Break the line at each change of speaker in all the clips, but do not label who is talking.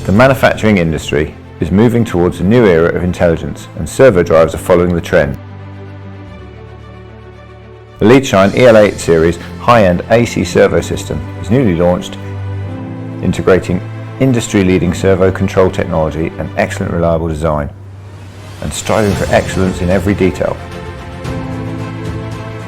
The manufacturing industry is moving towards a new era of intelligence, and servo drives are following the trend. The Leadshine EL8 series high-end AC servo system is newly launched, integrating industry-leading servo control technology and excellent reliable design, and striving for excellence in every detail.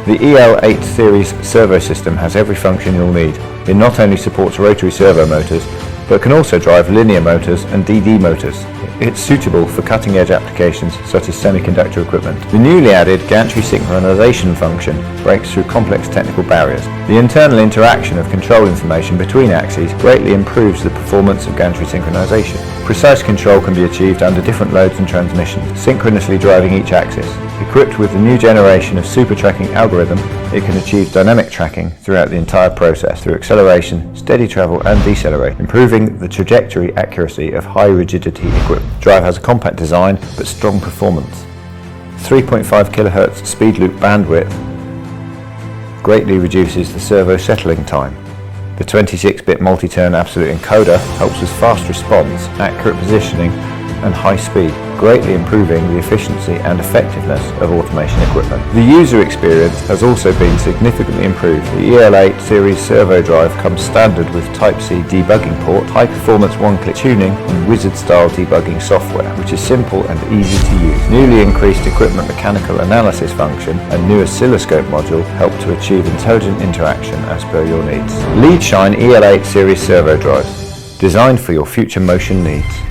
The EL8 series servo system has every function you'll need. It not only supports rotary servo motors, but can also drive linear motors and DD motors. It's suitable for cutting-edge applications such as semiconductor equipment. The newly added gantry synchronization function breaks through complex technical barriers. The internal interaction of control information between axes greatly improves the performance of gantry synchronization. Precise control can be achieved under different loads and transmissions, synchronously driving each axis. Equipped with the new generation of super tracking algorithm, it can achieve dynamic tracking throughout the entire process through acceleration, steady travel and deceleration, improving the trajectory accuracy of high rigidity equipment. The drive has a compact design but strong performance. 3.5 kHz speed loop bandwidth greatly reduces the servo settling time. The 26-bit multi-turn absolute encoder helps with fast response, accurate positioning and high speed, greatly improving the efficiency and effectiveness of automation equipment. The user experience has also been significantly improved. The EL8 series servo drive comes standard with Type-C debugging port, high-performance one-click tuning and wizard-style debugging software, which is simple and easy to use. Newly increased equipment mechanical analysis function and new oscilloscope module help to achieve intelligent interaction as per your needs. Leadshine EL8 series servo drives, designed for your future motion needs.